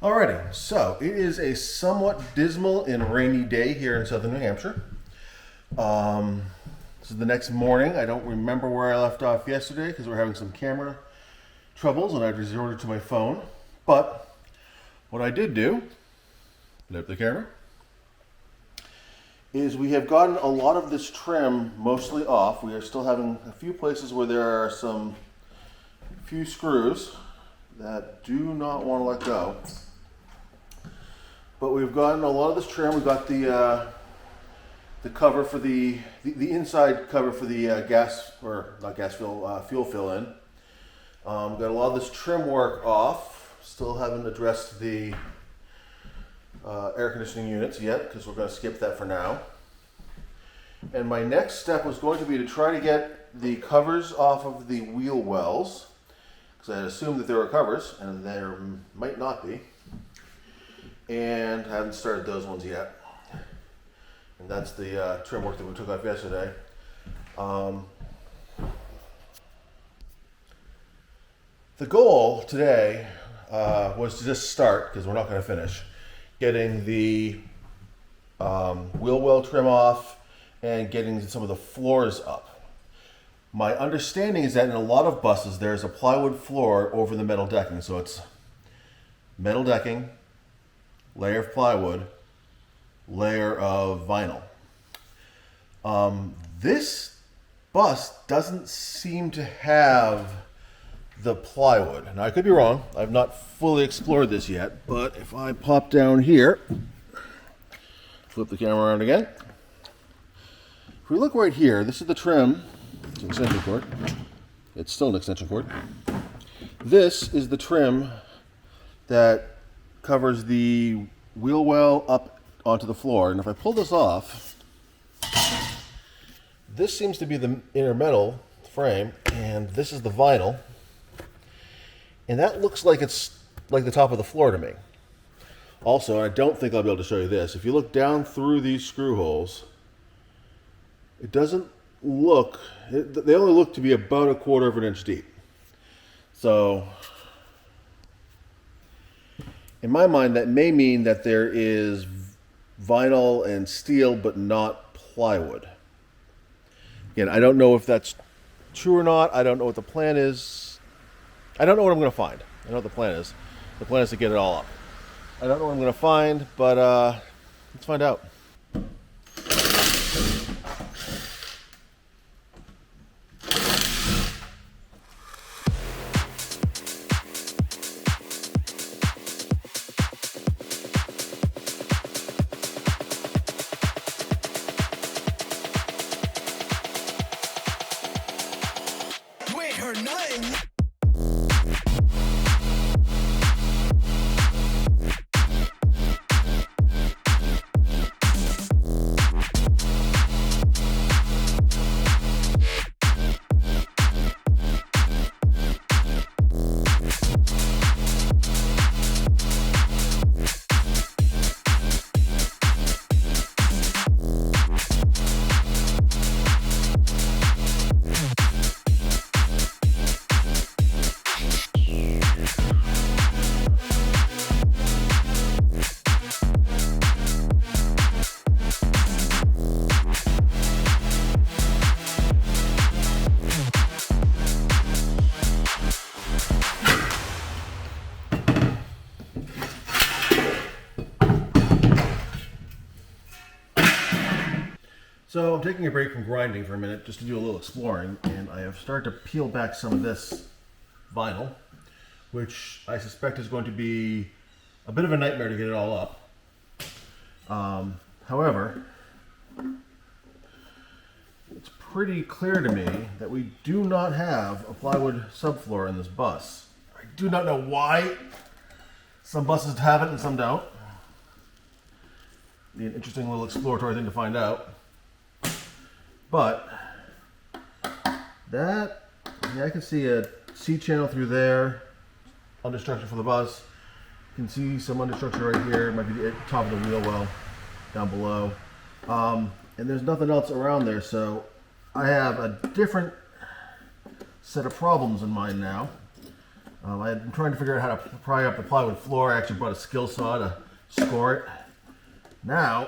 Alrighty, so it is a somewhat dismal and rainy day here in southern New Hampshire. This is the next morning. I don't remember where I left off yesterday because we're having some camera troubles and I resorted to my phone. But what I did do, flip the camera, is we have gotten a lot of this trim mostly off. We are still having a few places where there are some few screws that do not want to let go. But we've gotten a lot of this trim. We've got the cover for the inside cover for the gas, or not gas fill, fuel fill in. Got a lot of this trim work off. Still haven't addressed the air conditioning units yet because we're going to skip that for now. And my next step was going to be to try to get the covers off of the wheel wells, because I had assumed that there were covers and there might not be. And I haven't started those ones yet. And that's the trim work that we took off yesterday. The goal today was to just start, because we're not going to finish, getting the wheel well trim off and getting some of the floors up. My understanding is that in a lot of buses there's a plywood floor over the metal decking. So it's metal decking, layer of plywood, layer of vinyl. This bus doesn't seem to have the plywood. Now I could be wrong. I've not fully explored this yet, but if I pop down here, flip the camera around again. If we look right here, this is the trim. It's an extension cord. It's still an extension cord. This is the trim that covers the wheel well up onto the floor. And if I pull this off, this seems to be the inner metal frame, and this is the vinyl. And that looks like it's like the top of the floor to me. Also, I don't think I'll be able to show you this. If you look down through these screw holes, it doesn't look, they only look to be about 1/4 of an inch deep. So, in my mind, that may mean that there is vinyl and steel, but not plywood. Again, I don't know if that's true or not. I don't know what the plan is. I don't know what I'm going to find. I know what the plan is. The plan is to get it all up. I don't know what I'm going to find, but let's find out. So I'm taking a break from grinding for a minute just to do a little exploring, and I have started to peel back some of this vinyl, which I suspect is going to be a bit of a nightmare to get it all up. However, it's pretty clear to me that we do not have a plywood subfloor in this bus. I do not know why some buses have it and some don't. Be an interesting little exploratory thing to find out. But that, yeah, I can see a C channel through there, understructure for the bus. You can see some understructure right here. It might be the top of the wheel well down below. And there's nothing else around there, so I have a different set of problems in mind now. I'm trying to figure out how to pry up the plywood floor. I actually brought a skill saw to score it. Now,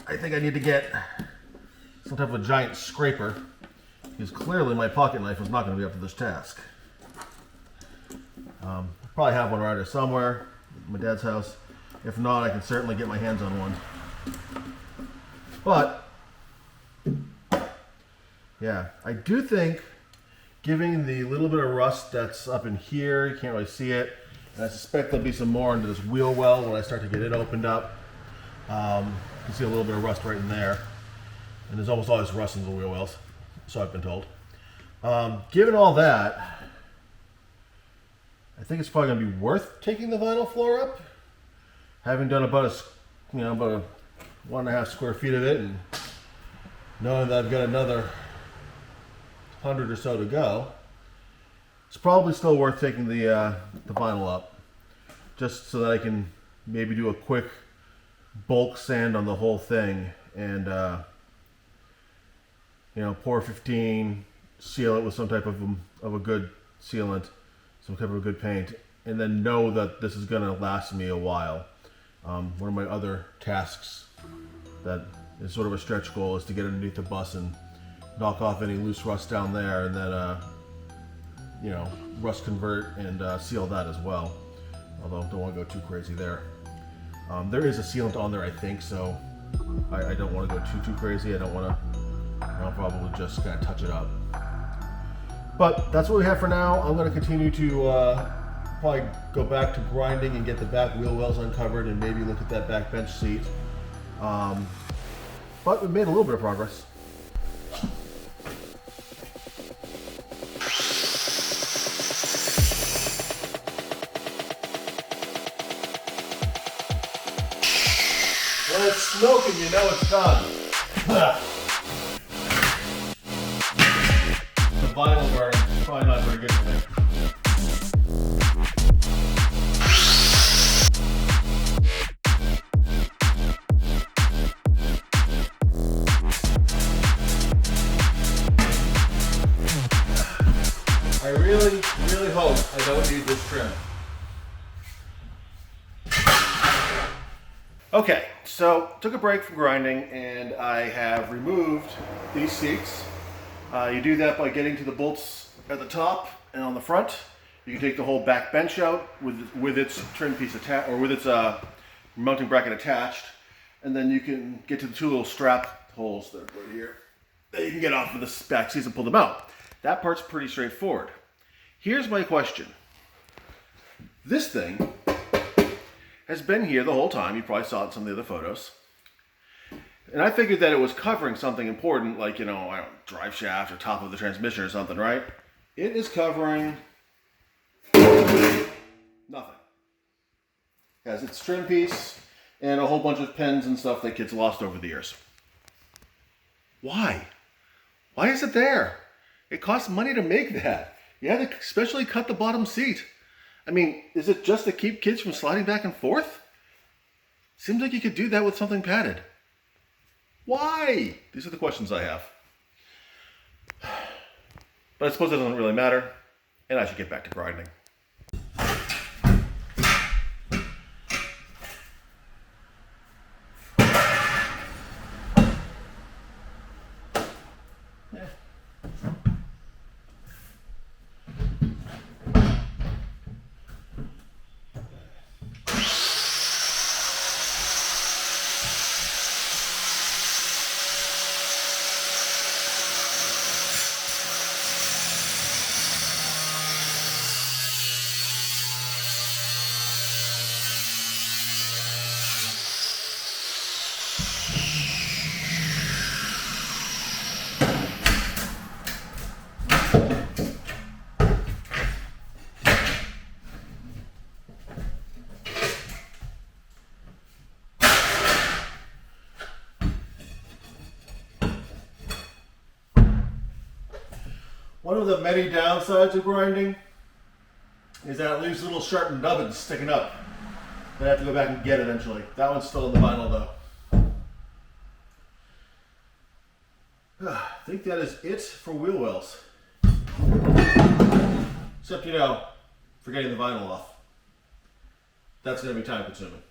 I think I need to get some type of a giant scraper, because clearly my pocket knife is not going to be up to this task. Probably have one around here somewhere, at my dad's house. If not, I can certainly get my hands on one. But, yeah, I do think giving the little bit of rust that's up in here, you can't really see it, and I suspect there'll be some more into this wheel well when I start to get it opened up. You can see a little bit of rust right in there. And there's almost always rust in the wheel wells, so I've been told. Given all that, I think it's probably going to be worth taking the vinyl floor up. Having done about a 1.5 square feet of it, and knowing that I've got another 100 or so to go, it's probably still worth taking the vinyl up, just so that I can maybe do a quick bulk sand on the whole thing and pour 15, seal it with some type of a good sealant, some type of a good paint, and then know that this is going to last me a while. One of my other tasks that is sort of a stretch goal is to get underneath the bus and knock off any loose rust down there, and then rust convert and seal that as well. Although don't want to go too crazy there. There is a sealant on there, I think, so I don't want to go too crazy. I don't want to. I'll probably just kind of touch it up. But that's what we have for now. I'm going to continue to probably go back to grinding and get the back wheel wells uncovered and maybe look at that back bench seat. But we made a little bit of progress. When it's smoking, you know it's done. The vinyl burn is probably not very good for me. I really, really hope I don't need this trim. Okay, so took a break from grinding and I have removed these seats. You do that by getting to the bolts at the top and on the front. You can take the whole back bench out with its trim piece attached, or with its mounting bracket attached, and then you can get to the two little strap holes that are right here that you can get off of the back seats and pull them out. That part's pretty straightforward. Here's my question. This thing has been here the whole time. You probably saw it in some of the other photos. And I figured that it was covering something important, like, drive shaft or top of the transmission or something, right? It is covering nothing. It has its trim piece and a whole bunch of pins and stuff that gets lost over the years. Why? Why is it there? It costs money to make that. You had to especially cut the bottom seat. I mean, is it just to keep kids from sliding back and forth? Seems like you could do that with something padded. Why? These are the questions I have. But I suppose it doesn't really matter, and I should get back to grinding. One of the many downsides of grinding is that it leaves little sharpened nubbins sticking up that I have to go back and get eventually. That one's still in the vinyl though. I think that is it for wheel wells. Except, for getting the vinyl off. That's going to be time consuming.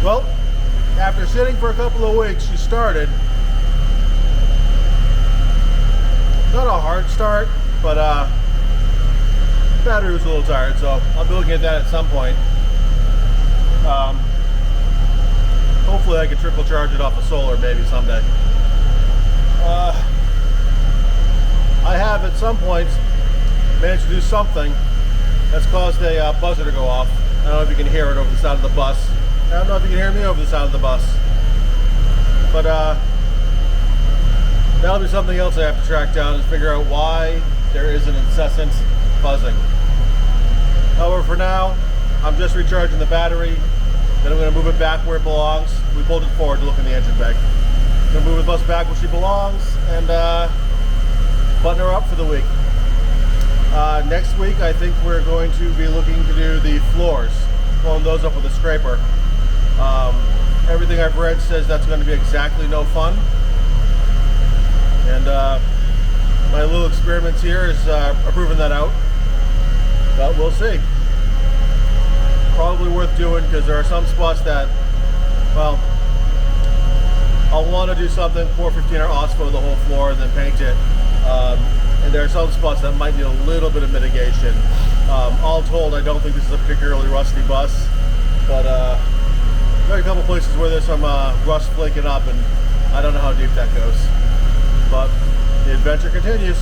Well, after sitting for a couple of weeks, she started. Not a hard start, but battery was a little tired, so I'll be looking at that at some point. Hopefully I can trickle charge it off of solar maybe someday. I have at some point managed to do something that's caused a buzzer to go off. I don't know if you can hear it over the side of the bus. I don't know if you can hear me over the side of the bus, but that'll be something else I have to track down and figure out why there is an incessant buzzing. However, for now, I'm just recharging the battery, then I'm going to move it back where it belongs. We pulled it forward to look in the engine bay. I'm going to move the bus back where she belongs and button her up for the week. Next week, I think we're going to be looking to do the floors, pulling those up with a scraper. Everything I've read says that's going to be exactly no fun, and my little experiments here are proving that out, but we'll see. Probably worth doing because there are some spots that, well, I'll want to do something 415 or OSPO the whole floor and then paint it, and there are some spots that might need a little bit of mitigation. All told, I don't think this is a particularly rusty bus, but there are a couple places where there's some rust flaking up, and I don't know how deep that goes. But the adventure continues.